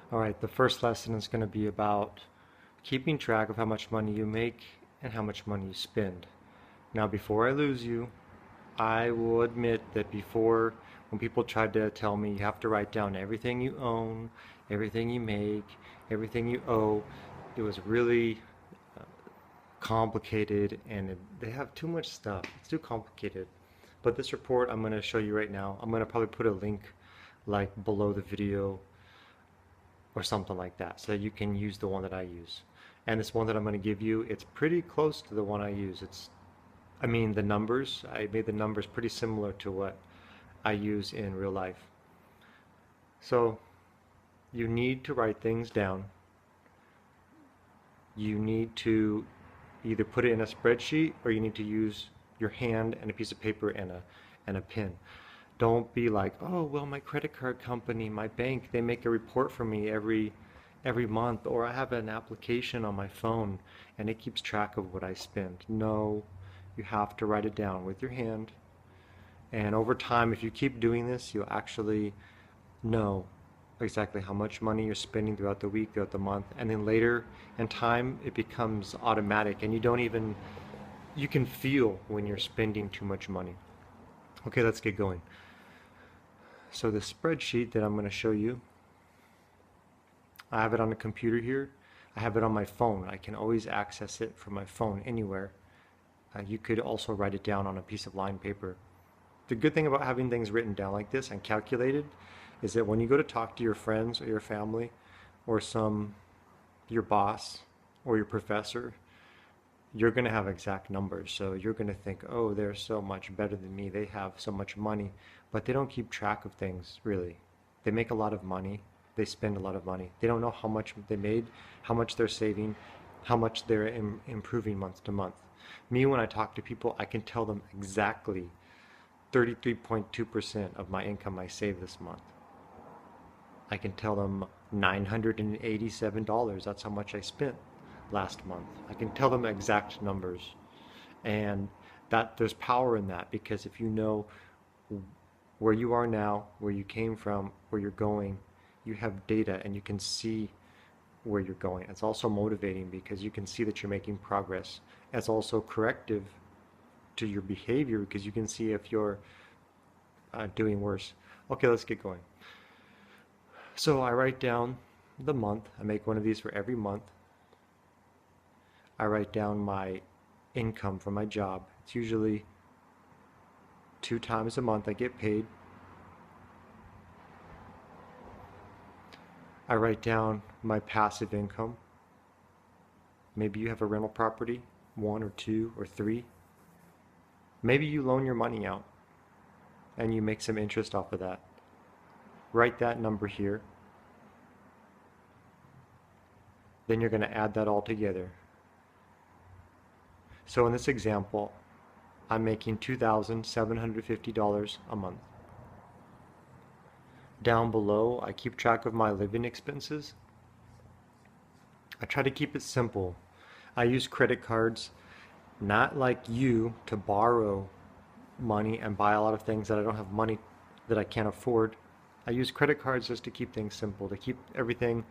All right, the first lesson is going to be about keeping track of how much money you make and how much money you spend. Now, before I lose you, I will admit that before, when people tried to tell me you have to write down everything you own, everything you make, everything you owe, it was really complicated and they have too much stuff. It's too complicated. But this report I'm going to show you right now, I'm going to probably put a link like below the video or something like that so that you can use the one that I use. And this one that I'm going to give you, it's pretty close to the one I use. The numbers, I made the numbers pretty similar to what I use in real life. So you need to write things down. You need to either put it in a spreadsheet or you need to use your hand and a piece of paper and a pen. Don't be like, oh, well, my credit card company, my bank, they make a report for me every month, or I have an application on my phone and it keeps track of what I spend. No, you have to write it down with your hand. And over time, if you keep doing this, you'll actually know exactly how much money you're spending throughout the week, throughout the month, and then later in time, it becomes automatic and you can feel when you're spending too much money. Okay, let's get going. So the spreadsheet that I'm going to show you, I have it on the computer here. I have it on my phone. I can always access it from my phone anywhere. You could also write it down on a piece of lined paper. The good thing about having things written down like this and calculated is that when you go to talk to your friends or your family or your boss or your professor, you're going to have exact numbers. So you're going to think, oh, they're so much better than me. They have so much money, but they don't keep track of things really. They make a lot of money. They spend a lot of money. They don't know how much they made, how much they're saving, how much they're improving month to month. Me, when I talk to people, I can tell them exactly 33.2% of my income I saved this month. I can tell them $987, that's how much I spent last month. I can tell them exact numbers. And that there's power in that, because if you know where you are now, where you came from, where you're going, you have data and you can see where you're going. It's also motivating because you can see that you're making progress. It's also corrective to your behavior because you can see if you're doing worse. Okay, let's get going. So I write down the month. I make one of these for every month. I write down my income from my job. It's usually 2 times a month I get paid. I write down my passive income. Maybe you have a rental property, 1 or 2 or 3. Maybe you loan your money out and you make some interest off of that. Write that number here. Then you're going to add that all together. So in this example, I'm making $2,750 a month. Down below, I keep track of my living expenses. I try to keep it simple. I use credit cards, not like you, to borrow money and buy a lot of things that I don't have money that I can't afford. I use credit cards just to keep things simple, to keep everything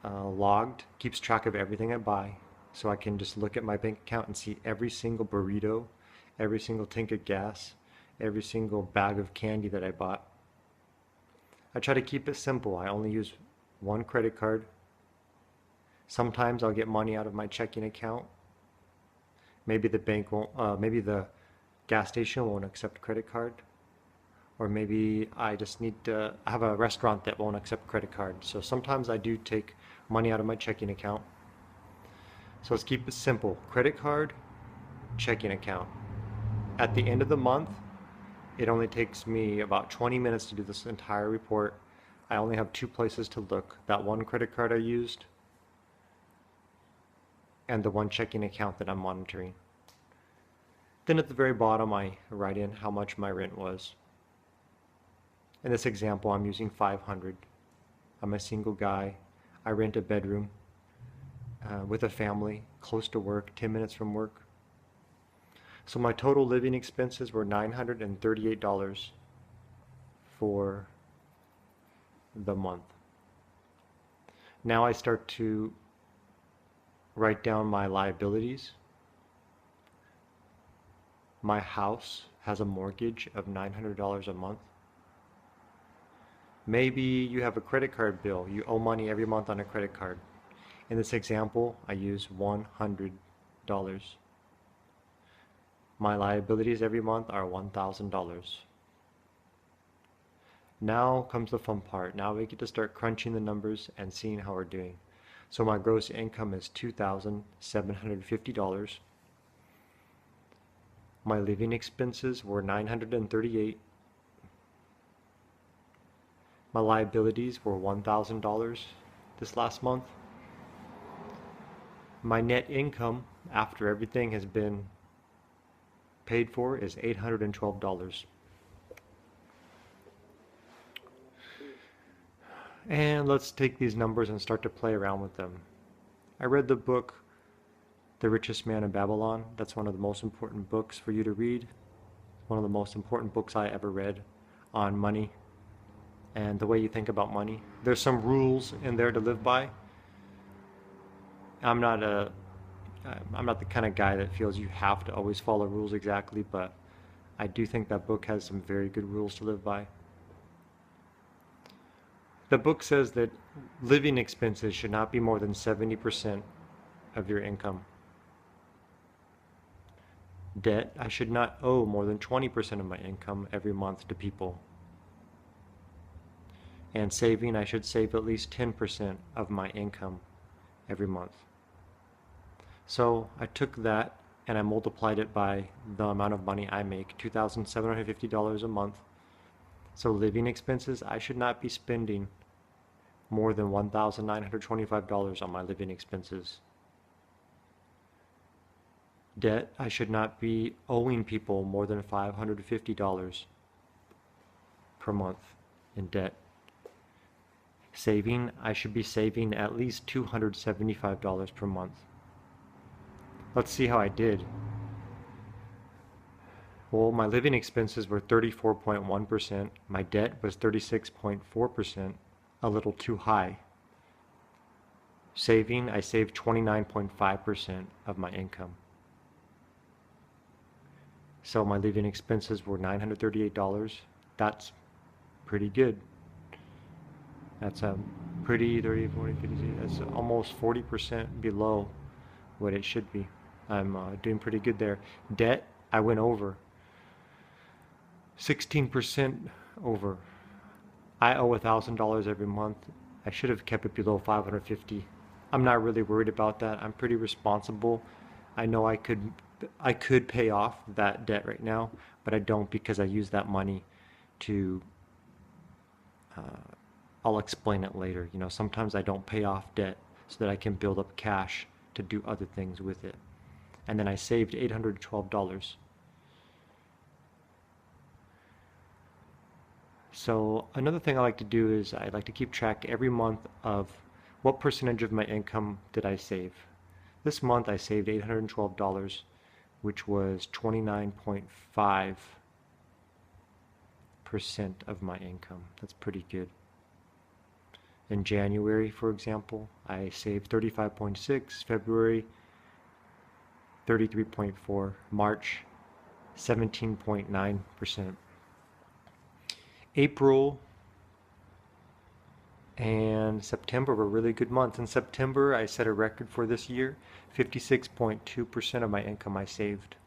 logged, keeps track of everything I buy. So I can just look at my bank account and see every single burrito, every single tank of gas, every single bag of candy that I bought. I try to keep it simple. I only use one credit card. Sometimes I'll get money out of my checking account. Maybe the bank won't, maybe the gas station won't accept credit card. Or maybe I just need to have a restaurant that won't accept credit card. So sometimes I do take money out of my checking account. So let's keep it simple. Credit card, checking account. At the end of the month, it only takes me about 20 minutes to do this entire report. I only have 2 places to look. That one credit card I used and the one checking account that I'm monitoring. Then at the very bottom, I write in how much my rent was. In this example, I'm using $500. I'm a single guy. I rent a bedroom with a family, close to work, 10 minutes from work. So my total living expenses were $938 for the month. Now I start to write down my liabilities. My house has a mortgage of $900 a month. Maybe you have a credit card bill. You owe money every month on a credit card. In this example, I use $100. My liabilities every month are $1,000. Now comes the fun part. Now we get to start crunching the numbers and seeing how we're doing. So my gross income is $2,750. My living expenses were $938. My liabilities were $1,000 this last month. My net income after everything has been paid for is $812. And let's take these numbers and start to play around with them. I read the book, The Richest Man in Babylon. That's one of the most important books for you to read. One of the most important books I ever read on money and the way you think about money. There's some rules in there to live by. I'm not the kind of guy that feels you have to always follow rules exactly, but I do think that book has some very good rules to live by. The book says that living expenses should not be more than 70% of your income. Debt, I should not owe more than 20% of my income every month to people. And saving, I should save at least 10% of my income every month. So I took that and I multiplied it by the amount of money I make, $2,750 a month. So living expenses, I should not be spending more than $1,925 on my living expenses. Debt, I should not be owing people more than $550 per month in debt. Saving, I should be saving at least $275 per month. Let's see how I did. Well, my living expenses were 34.1%. My debt was 36.4%, a little too high. Saving, I saved 29.5% of my income. So my living expenses were $938. That's pretty good. That's a pretty 30, 40, 50, that's almost 40% below what it should be. I'm doing pretty good there. Debt, I went over. 16% over. I owe $1,000 every month. I should have kept it below $550. I'm not really worried about that. I'm pretty responsible. I know I could pay off that debt right now, but I don't because I use that money to I'll explain it later. You know, sometimes I don't pay off debt so that I can build up cash to do other things with it. And then I saved $812. So another thing I like to do is I like to keep track every month of what percentage of my income did I save. This month I saved $812, which was 29.5% of my income. That's pretty good. In January, for example, I saved 35.6, February 33.4, March 17.9%. April and September were really good months. In September, I set a record for this year, 56.2% of my income I saved.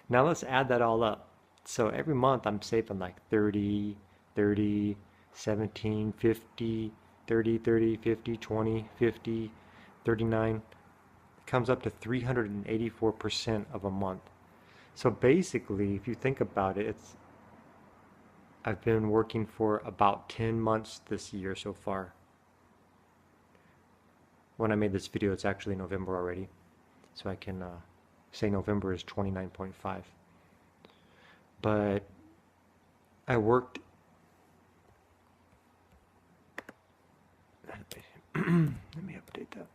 Now let's add that all up. So every month I'm saving like 30, 30, 17, 50, 30, 30, 50, 20, 50, 39. It comes up to 384% of a month. So basically, if you think about it, I've been working for about 10 months this year so far. When I made this video, it's actually November already. So I can say November is 29.5. But I worked let me update that.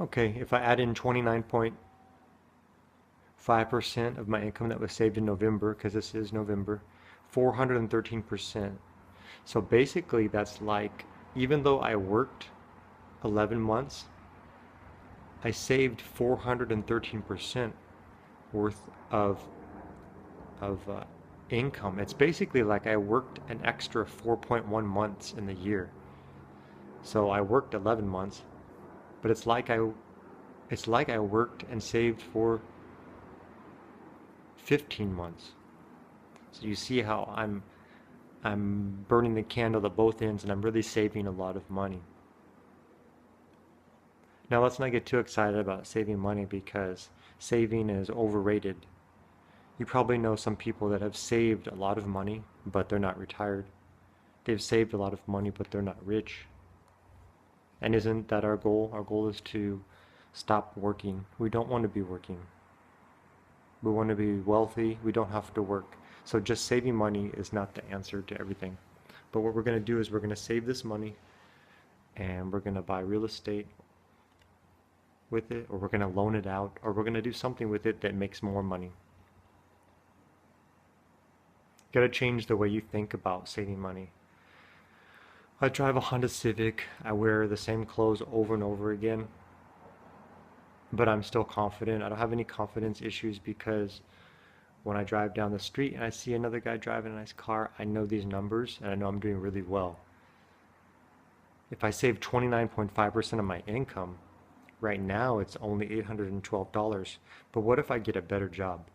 Okay, if I add in 29.5% of my income that was saved in November, because this is November, 413%. So basically that's like, even though I worked 11 months, I saved 413% worth of income. It's basically like I worked an extra 4.1 months in the year. So I worked 11 months, but it's like I worked and saved for 15 months. So you see how I'm burning the candle at both ends, and I'm really saving a lot of money. Now let's not get too excited about saving money, because saving is overrated. You probably know some people that have saved a lot of money, but they're not retired. They've saved a lot of money, but they're not rich. And isn't that our goal? Our goal is to stop working. We don't want to be working. We want to be wealthy. We don't have to work. So just saving money is not the answer to everything. But what we're going to do is we're going to save this money, and we're going to buy real estate with it, or we're going to loan it out, or we're going to do something with it that makes more money. You got to change the way you think about saving money. I drive a Honda Civic. I wear the same clothes over and over again, but I'm still confident. I don't have any confidence issues, because when I drive down the street and I see another guy driving a nice car, I know these numbers and I know I'm doing really well. If I save 29.5% of my income, right now it's only $812. But what if I get a better job?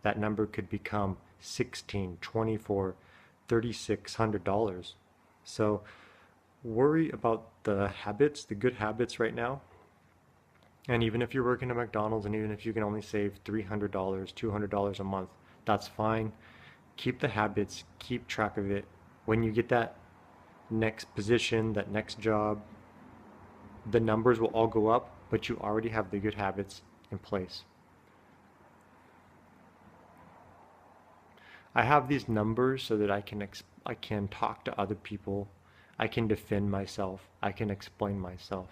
That number could become $1,600, $2,400, $3,600. So worry about the habits, the good habits right now. And even if you're working at McDonald's, and even if you can only save $300, $200 a month, that's fine. Keep the habits, keep track of it. When you get that next position, that next job, the numbers will all go up, but you already have the good habits in place. I have these numbers so that I can talk to other people. I can defend myself. I can explain myself.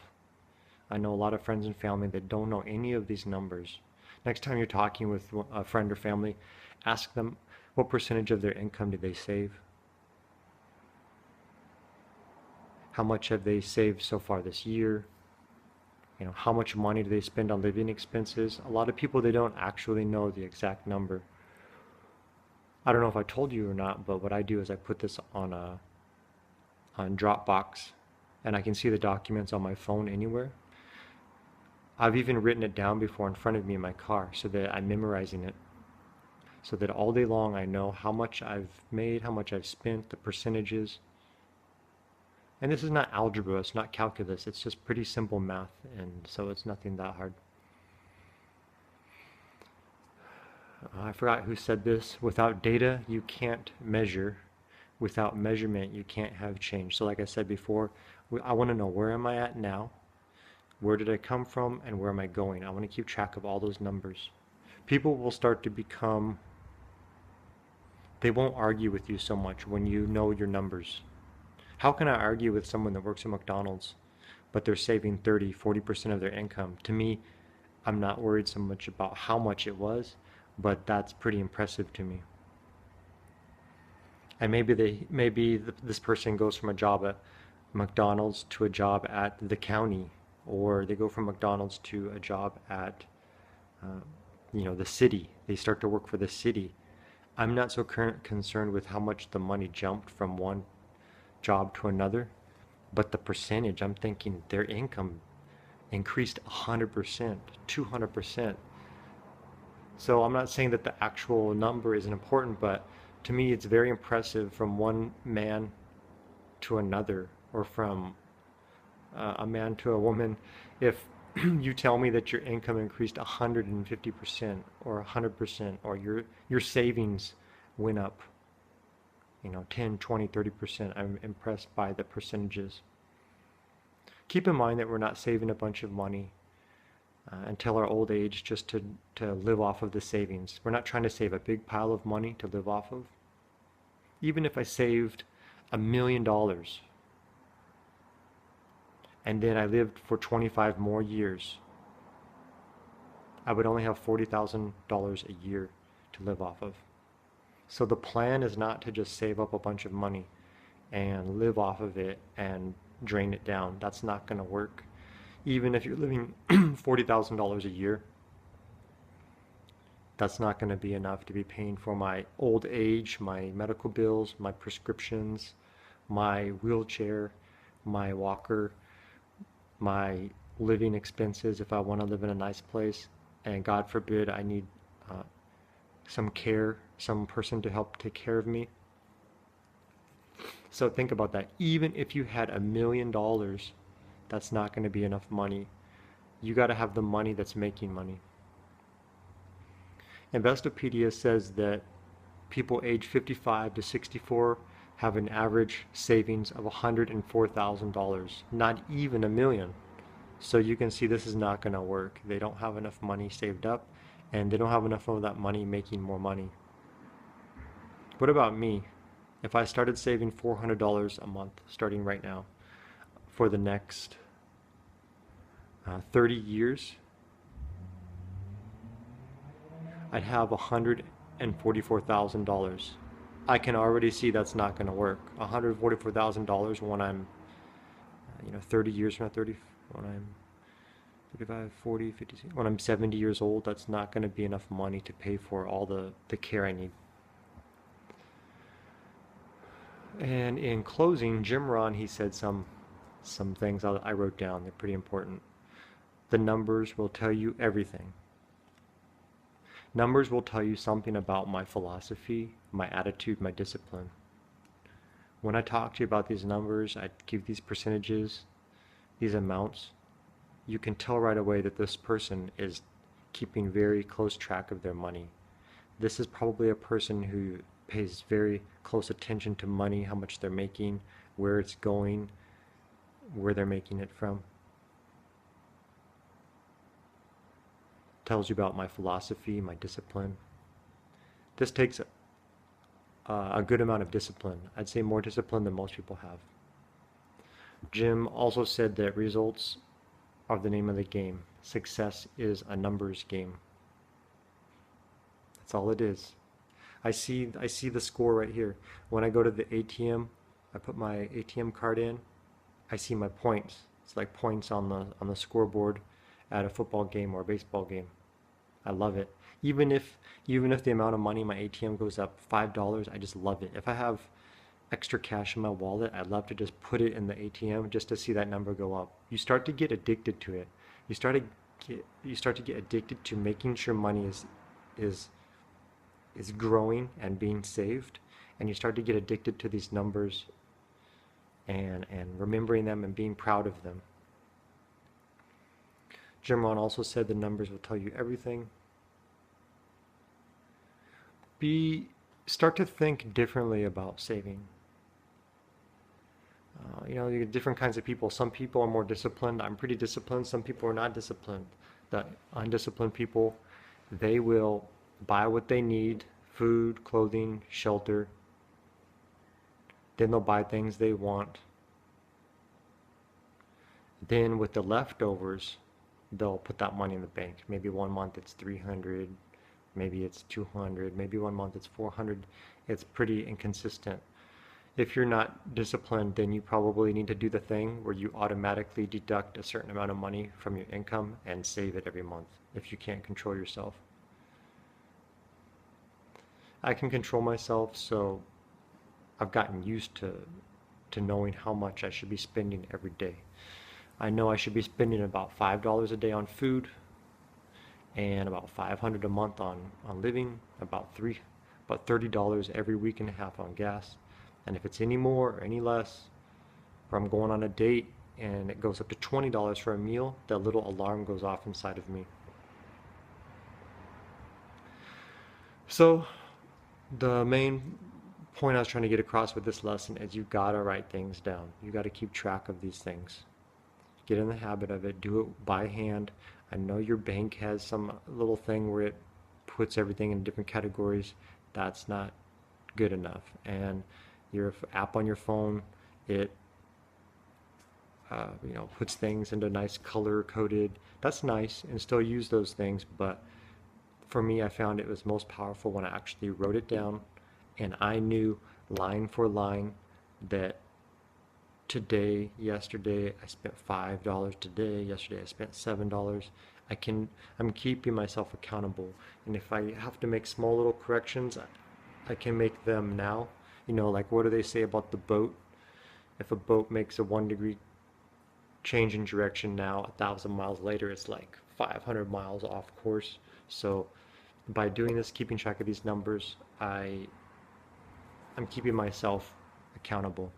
I know a lot of friends and family that don't know any of these numbers. Next time you're talking with a friend or family, ask them what percentage of their income do they save? How much have they saved so far this year? How much money do they spend on living expenses? A lot of people, they don't actually know the exact number. I don't know if I told you or not, but what I do is I put this on Dropbox, and I can see the documents on my phone anywhere. I've even written it down before in front of me in my car, so that I'm memorizing it, so that all day long I know how much I've made, how much I've spent, the percentages. And this is not algebra, it's not calculus, it's just pretty simple math, and so it's nothing that hard. I forgot who said this. Without data, you can't measure. Without measurement, you can't have change. So like I said before, I want to know, where am I at now? Where did I come from, and where am I going? I want to keep track of all those numbers. People will start to become, they won't argue with you so much when you know your numbers. How can I argue with someone that works at McDonald's, but they're saving 30-40% of their income? To me, I'm not worried so much about how much it was, but that's pretty impressive to me. And maybe this person goes from a job at McDonald's to a job at the county, or they go from McDonald's to a job at the city. They start to work for the city. I'm not so concerned with how much the money jumped from one job to another, but the percentage. I'm thinking their income increased 100%, 200%. So I'm not saying that the actual number isn't important, but to me it's very impressive from one man to another, or from a man to a woman. If you tell me that your income increased 150% or 100%, or your savings went up 10, 20, 30%, I'm impressed by the percentages. Keep in mind that we're not saving a bunch of money until our old age just to live off of the savings. We're not trying to save a big pile of money to live off of. Even if I saved $1 million and then I lived for 25 more years, I would only have $40,000 a year to live off of. So the plan is not to just save up a bunch of money. and live off of it and drain it down. That's not going to work. Even if you're living $40,000 a year, that's not going to be enough to be paying for my old age, my medical bills, my prescriptions, my wheelchair, my walker, my living expenses if I want to live in a nice place. And God forbid I need some care, some person to help take care of me. So think about that. Even if you had $1 million, that's not going to be enough money. You got to have the money that's making money. Investopedia says that people age 55 to 64 have an average savings of $104,000, not even $1 million. So you can see this is not going to work. They don't have enough money saved up, and they don't have enough of that money making more money. What about me? If I started saving $400 a month, starting right now, for the next 30 years, I'd have $144,000. I can already see that's not going to work. $144,000 when I'm, 30 years from now, when I'm 35, 40, 50, when I'm 70 years old, that's not going to be enough money to pay for all the care I need. And in closing, Jim Rohn, he said some things I wrote down. They're pretty important. The numbers will tell you everything. Numbers will tell you something about my philosophy, my attitude, my discipline. When I talk to you about these numbers, I give these percentages, these amounts, you can tell right away that this person is keeping very close track of their money. This is probably a person who pays very close attention to money, how much they're making, where it's going, where they're making it from. Tells you about my philosophy, my discipline. This takes a good amount of discipline. I'd say more discipline than most people have. Jim also said that results are the name of the game. Success is a numbers game. That's all it is. I see the score right here. When I go to the ATM, I put my ATM card in, I see my points. It's like points on the scoreboard at a football game or a baseball game. I love it. Even if the amount of money in my ATM goes up $5, I just love it. If I have extra cash in my wallet, I love to just put it in the ATM just to see that number go up. You start to get addicted to it. You start to get addicted to making sure money is growing and being saved, and you start to get addicted to these numbers and remembering them and being proud of them. Jim Rohn also said the numbers will tell you everything. Start to think differently about saving. You get different kinds of people. Some people are more disciplined. I'm pretty disciplined. Some people are not disciplined. The undisciplined people, they will buy what they need, food, clothing, shelter. Then they'll buy things they want. Then with the leftovers, they'll put that money in the bank. Maybe one month it's 300, maybe it's 200, maybe one month it's 400. It's pretty inconsistent. If you're not disciplined, then you probably need to do the thing where you automatically deduct a certain amount of money from your income and save it every month if you can't control yourself. I can control myself, so I've gotten used to knowing how much I should be spending every day. I know I should be spending about $5 a day on food and about $500 a month on living, about $30 every week and a half on gas. And if it's any more or any less, or I'm going on a date and it goes up to $20 for a meal, that little alarm goes off inside of me. So the main point I was trying to get across with this lesson is you gotta write things down. You gotta keep track of these things. Get in the habit of it. Do it by hand. I know your bank has some little thing where it puts everything in different categories. That's not good enough. And your app on your phone, it puts things into nice color coded. That's nice, and still use those things. But for me, I found it was most powerful when I actually wrote it down, and I knew line for line that today, yesterday I spent $5, today, yesterday I spent $7. I'm keeping myself accountable. And if I have to make small little corrections, I can make them now. You know, like what do they say about the boat? If a boat makes a 1 degree change in direction now, 1,000 miles later, it's like 500 miles off course. So by doing this, keeping track of these numbers, I'm keeping myself accountable.